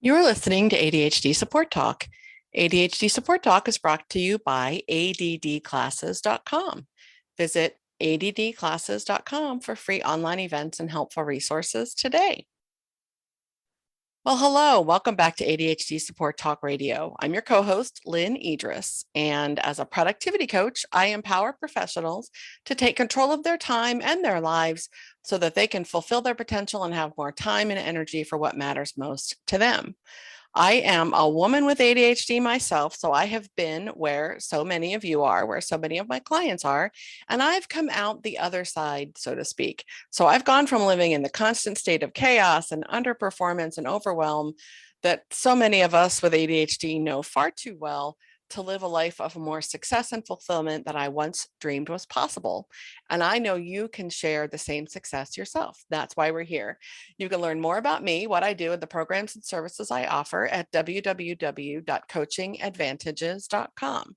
You're listening to ADHD Support Talk. ADHD Support Talk is brought to you by addclasses.com. Visit addclasses.com for free online events and helpful resources today. Well, hello, welcome back to ADHD Support Talk Radio. I'm your co-host, Lynne Edris, and as a productivity coach, I empower professionals to take control of their time and their lives so that they can fulfill their potential and have more time and energy for what matters most to them. I am a woman with ADHD myself, so I have been where so many of you are, where so many of my clients are, and I've come out the other side, so to speak. So I've gone from living in the constant state of chaos and underperformance and overwhelm that so many of us with ADHD know far too well to live a life of more success and fulfillment that I once dreamed was possible. And I know you can share the same success yourself. That's why we're here. You can learn more about me, what I do, and the programs and services I offer at www.coachingadvantages.com.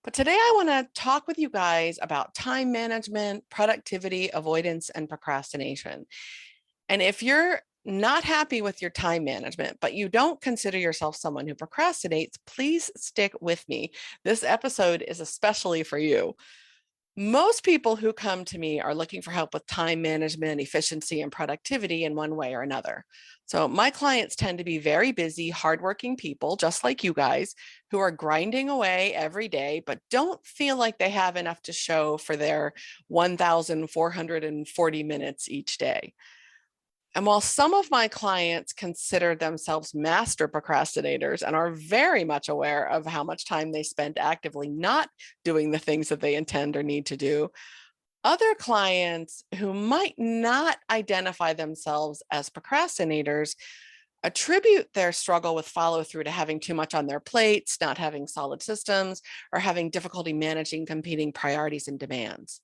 But today I want to talk with you guys about time management, productivity, avoidance, and procrastination. And if you're not happy with your time management, but you don't consider yourself someone who procrastinates, please stick with me. This episode is especially for you. Most people who come to me are looking for help with time management, efficiency, and productivity in one way or another. So my clients tend to be very busy, hardworking people, just like you guys, who are grinding away every day, but don't feel like they have enough to show for their 1,440 minutes each day. And while some of my clients consider themselves master procrastinators and are very much aware of how much time they spend actively not doing the things that they intend or need to do, other clients who might not identify themselves as procrastinators attribute their struggle with follow through to having too much on their plates, not having solid systems, or having difficulty managing competing priorities and demands.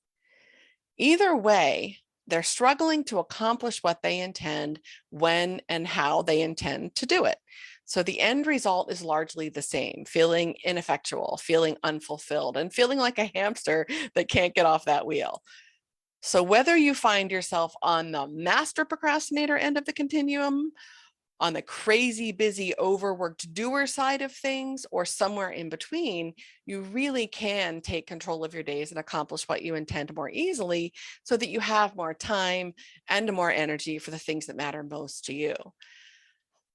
Either way, they're struggling to accomplish what they intend, when and how they intend to do it. So the end result is largely the same: feeling ineffectual, feeling unfulfilled, and feeling like a hamster that can't get off that wheel. So whether you find yourself on the master procrastinator end of the continuum, on the crazy, busy, overworked doer side of things, or somewhere in between, you really can take control of your days and accomplish what you intend more easily so that you have more time and more energy for the things that matter most to you.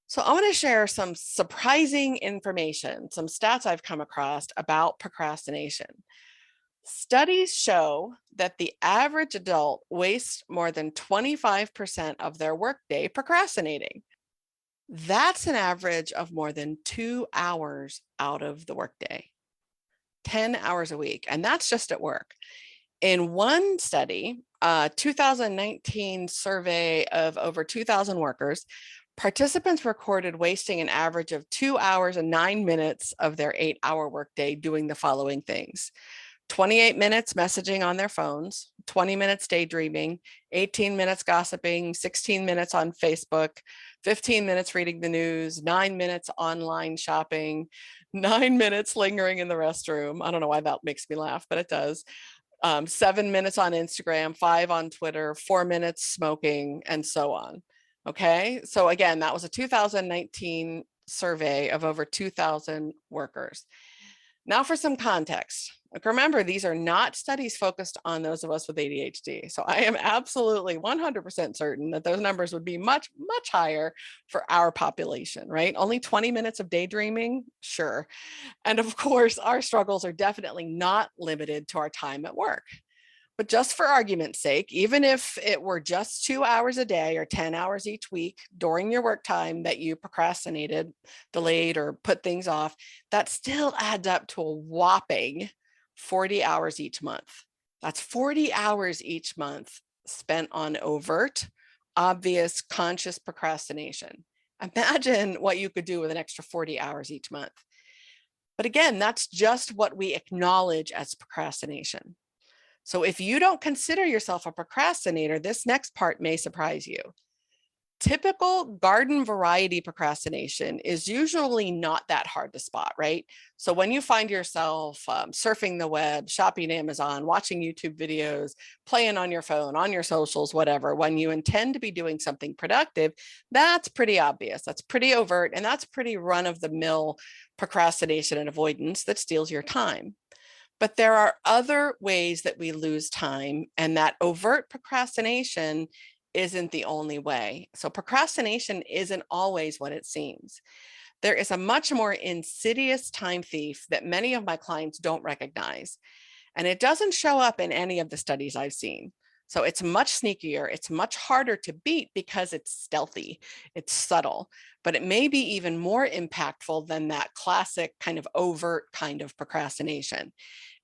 So I want to share some surprising information, some stats I've come across about procrastination. Studies show that the average adult wastes more than 25% of their workday procrastinating. That's an average of more than 2 hours out of the workday, 10 hours a week. And that's just at work. In one study, a 2019 survey of over 2,000 workers, participants recorded wasting an average of 2 hours and 9 minutes of their 8-hour workday doing the following things: 28 minutes messaging on their phones, 20 minutes daydreaming, 18 minutes gossiping, 16 minutes on Facebook, 15 minutes reading the news, 9 minutes online shopping, 9 minutes lingering in the restroom. I don't know why that makes me laugh, but it does. 7 minutes on Instagram, 5 on Twitter, 4 minutes smoking, and so on. Okay, so again, that was a 2019 survey of over 2,000 workers. Now for some context. Like, remember, these are not studies focused on those of us with ADHD. So I am absolutely 100% certain that those numbers would be much, much higher for our population, right? Only 20 minutes of daydreaming? Sure. And of course, our struggles are definitely not limited to our time at work. But just for argument's sake, even if it were just 2 hours a day or 10 hours each week during your work time that you procrastinated, delayed, or put things off, that still adds up to a whopping 40 hours each month. That's 40 hours each month spent on overt, obvious, conscious procrastination. Imagine what you could do with an extra 40 hours each month. But again, that's just what we acknowledge as procrastination. So if you don't consider yourself a procrastinator, this next part may surprise you. Typical garden variety procrastination is usually not that hard to spot, right? So when you find yourself surfing the web, shopping Amazon, watching YouTube videos, playing on your phone, on your socials, whatever, when you intend to be doing something productive, that's pretty obvious. That's pretty overt, and that's pretty run-of-the-mill procrastination and avoidance that steals your time. But there are other ways that we lose time, and that overt procrastination isn't the only way. So procrastination isn't always what it seems. There is a much more insidious time thief that many of my clients don't recognize, and it doesn't show up in any of the studies I've seen. So it's much sneakier, it's much harder to beat because it's stealthy, it's subtle, but it may be even more impactful than that classic kind of overt kind of procrastination.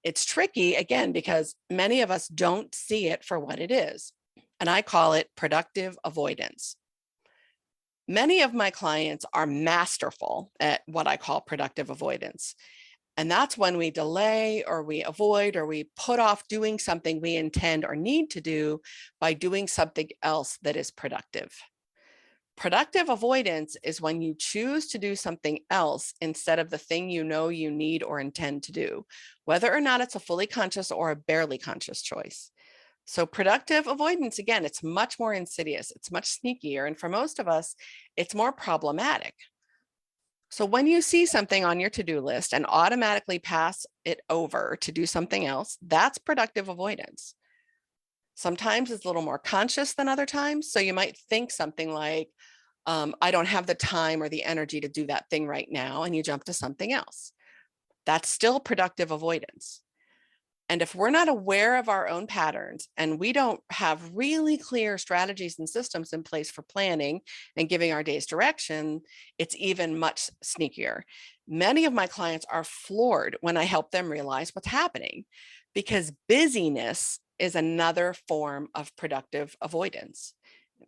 It's tricky, again, because many of us don't see it for what it is, and I call it productive avoidance. Many of my clients are masterful at what I call productive avoidance. And that's when we delay or we avoid or we put off doing something we intend or need to do by doing something else that is productive. Productive avoidance is when you choose to do something else instead of the thing you know you need or intend to do, whether or not it's a fully conscious or a barely conscious choice. So productive avoidance, again, it's much more insidious, it's much sneakier, and for most of us, it's more problematic. So when you see something on your to-do list and automatically pass it over to do something else, that's productive avoidance. Sometimes it's a little more conscious than other times. So you might think something like, I don't have the time or the energy to do that thing right now, and you jump to something else. That's still productive avoidance. And if we're not aware of our own patterns and we don't have really clear strategies and systems in place for planning and giving our days direction, it's even much sneakier. Many of my clients are floored when I help them realize what's happening, because busyness is another form of productive avoidance.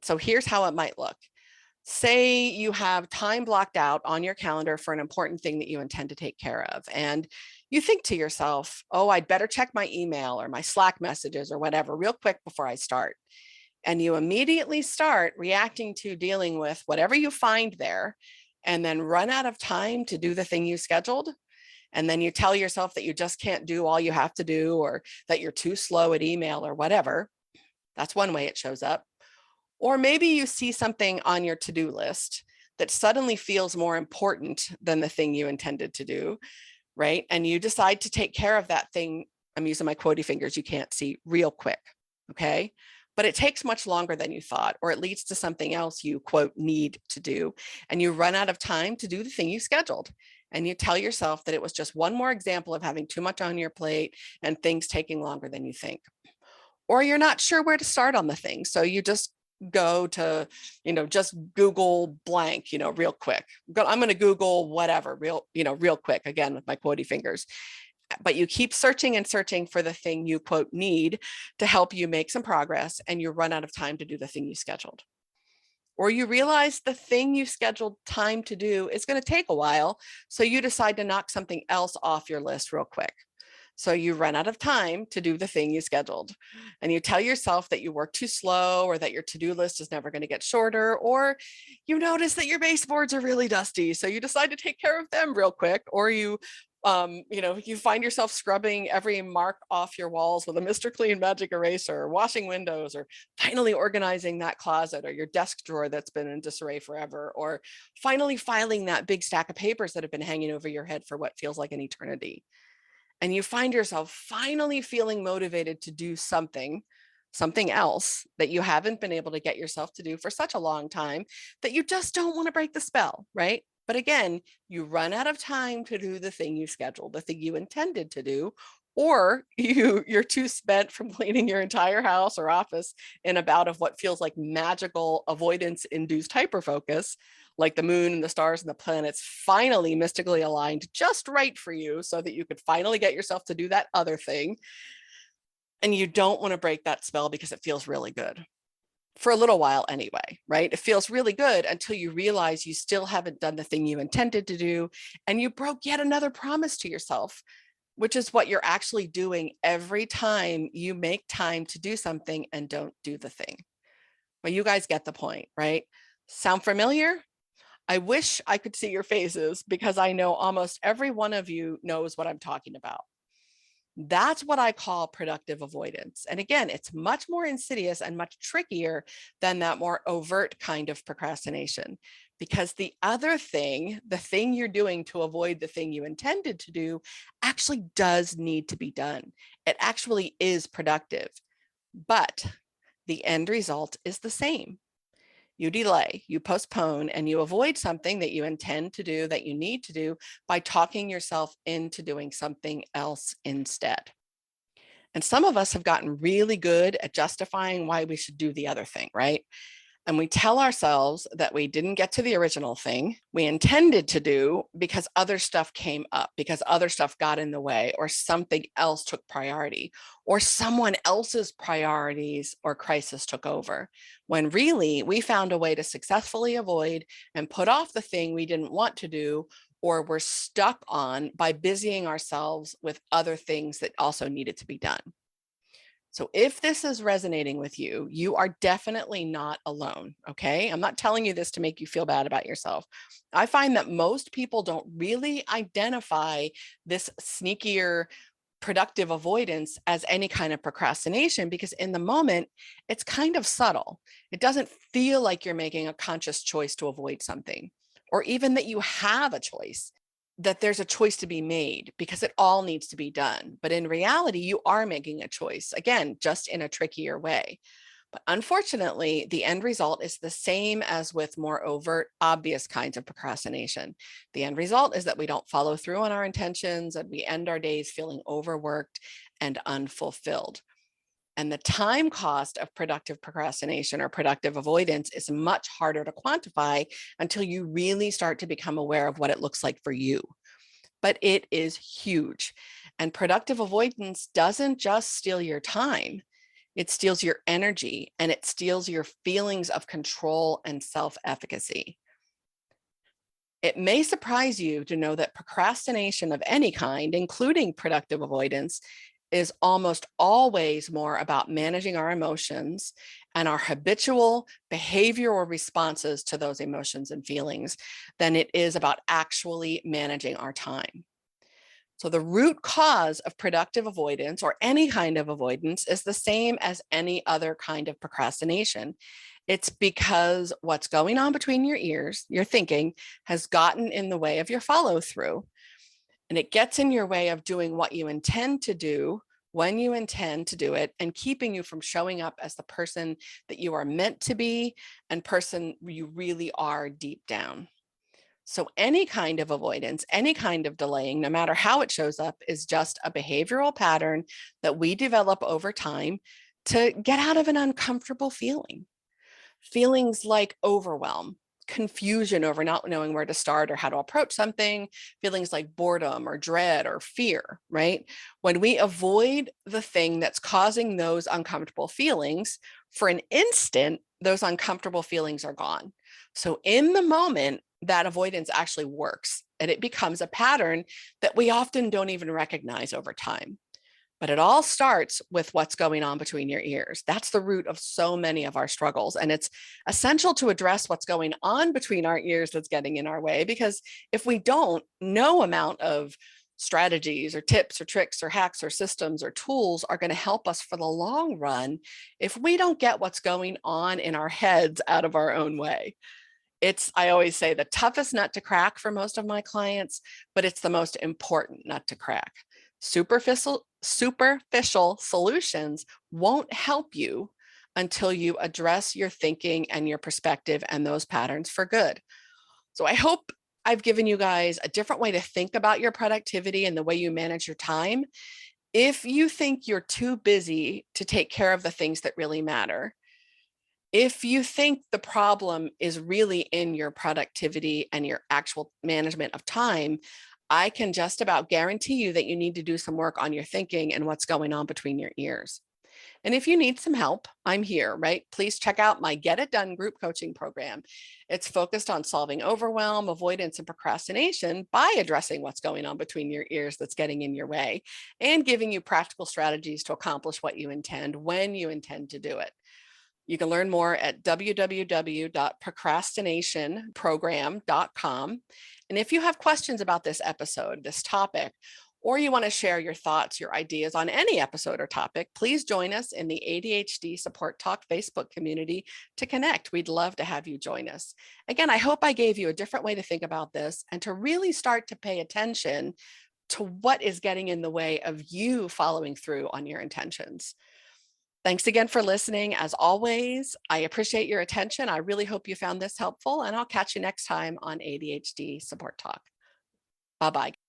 So here's how it might look. Say you have time blocked out on your calendar for an important thing that you intend to take care of. And you think to yourself, oh, I'd better check my email or my Slack messages or whatever real quick before I start. And you immediately start reacting to dealing with whatever you find there, and then run out of time to do the thing you scheduled. And then you tell yourself that you just can't do all you have to do, or that you're too slow at email or whatever. That's one way it shows up. Or maybe you see something on your to-do list that suddenly feels more important than the thing you intended to do, right? And you decide to take care of that thing. I'm using my quotey fingers, you can't see, real quick, okay? But it takes much longer than you thought, or it leads to something else you, quote, need to do. And you run out of time to do the thing you scheduled. And you tell yourself that it was just one more example of having too much on your plate and things taking longer than you think. Or you're not sure where to start on the thing. So you just go to, just Google blank, real quick. I'm going to Google whatever, real quick, again, with my quotey fingers. But you keep searching and searching for the thing you, quote, need to help you make some progress, and you run out of time to do the thing you scheduled. Or you realize the thing you scheduled time to do is going to take a while, so you decide to knock something else off your list real quick. So you run out of time to do the thing you scheduled, and you tell yourself that you work too slow, or that your to-do list is never going to get shorter, or you notice that your baseboards are really dusty, so you decide to take care of them real quick. Or you find yourself scrubbing every mark off your walls with a Mr. Clean magic eraser, or washing windows, or finally organizing that closet or your desk drawer that's been in disarray forever, or finally filing that big stack of papers that have been hanging over your head for what feels like an eternity. And you find yourself finally feeling motivated to do something else that you haven't been able to get yourself to do for such a long time, that you just don't want to break the spell, right? But again, you run out of time to do the thing you scheduled, the thing you intended to do, or you're too spent from cleaning your entire house or office in a bout of what feels like magical avoidance-induced hyperfocus, like the moon and the stars and the planets finally mystically aligned just right for you so that you could finally get yourself to do that other thing. And you don't want to break that spell because it feels really good. For a little while anyway, right? It feels really good until you realize you still haven't done the thing you intended to do, and you broke yet another promise to yourself, which is what you're actually doing every time you make time to do something and don't do the thing. Well, you guys get the point, right? Sound familiar? I wish I could see your faces because I know almost every one of you knows what I'm talking about. That's what I call productive avoidance. And again, it's much more insidious and much trickier than that more overt kind of procrastination. Because the other thing, the thing you're doing to avoid the thing you intended to do, actually does need to be done. It actually is productive, but the end result is the same. You delay, you postpone, and you avoid something that you intend to do, that you need to do, by talking yourself into doing something else instead. And some of us have gotten really good at justifying why we should do the other thing, right? And we tell ourselves that we didn't get to the original thing we intended to do because other stuff came up, because other stuff got in the way, or something else took priority, or someone else's priorities or crisis took over. When really we found a way to successfully avoid and put off the thing we didn't want to do or were stuck on by busying ourselves with other things that also needed to be done. So if this is resonating with you, you are definitely not alone, okay? I'm not telling you this to make you feel bad about yourself. I find that most people don't really identify this sneakier productive avoidance as any kind of procrastination because in the moment, it's kind of subtle. It doesn't feel like you're making a conscious choice to avoid something, or even that you have a choice, that there's a choice to be made because it all needs to be done. But in reality, you are making a choice, again, just in a trickier way. But unfortunately, the end result is the same as with more overt, obvious kinds of procrastination. The end result is that we don't follow through on our intentions and we end our days feeling overworked and unfulfilled. And the time cost of productive procrastination or productive avoidance is much harder to quantify until you really start to become aware of what it looks like for you. But it is huge. And productive avoidance doesn't just steal your time, it steals your energy and it steals your feelings of control and self-efficacy. It may surprise you to know that procrastination of any kind, including productive avoidance, is almost always more about managing our emotions and our habitual behavioral responses to those emotions and feelings than it is about actually managing our time. So the root cause of productive avoidance or any kind of avoidance is the same as any other kind of procrastination. It's because what's going on between your ears, your thinking, has gotten in the way of your follow through. And it gets in your way of doing what you intend to do when you intend to do it and keeping you from showing up as the person that you are meant to be and person you really are deep down. So any kind of avoidance, any kind of delaying, no matter how it shows up, is just a behavioral pattern that we develop over time to get out of an uncomfortable feeling. Feelings like overwhelm, confusion over not knowing where to start or how to approach something, feelings like boredom or dread or fear, right? When we avoid the thing that's causing those uncomfortable feelings, for an instant, those uncomfortable feelings are gone. So in the moment, that avoidance actually works and it becomes a pattern that we often don't even recognize over time. But it all starts with what's going on between your ears. That's the root of so many of our struggles. And it's essential to address what's going on between our ears that's getting in our way, because if we don't, no amount of strategies or tips or tricks or hacks or systems or tools are going to help us for the long run if we don't get what's going on in our heads out of our own way. It's, I always say, the toughest nut to crack for most of my clients, but it's the most important nut to crack. Superficial solutions won't help you until you address your thinking and your perspective and those patterns for good. So I hope I've given you guys a different way to think about your productivity and the way you manage your time. If you think you're too busy to take care of the things that really matter, if you think the problem is really in your productivity and your actual management of time, I can just about guarantee you that you need to do some work on your thinking and what's going on between your ears. And if you need some help, I'm here, right? Please check out my Get It Done group coaching program. It's focused on solving overwhelm, avoidance, and procrastination by addressing what's going on between your ears that's getting in your way and giving you practical strategies to accomplish what you intend when you intend to do it. You can learn more at www.procrastinationprogram.com. And if you have questions about this episode, this topic, or you want to share your thoughts, your ideas on any episode or topic, please join us in the ADHD Support Talk Facebook community to connect. We'd love to have you join us. Again, I hope I gave you a different way to think about this and to really start to pay attention to what is getting in the way of you following through on your intentions. Thanks again for listening. As always, I appreciate your attention. I really hope you found this helpful, and I'll catch you next time on ADHD Support Talk. Bye-bye.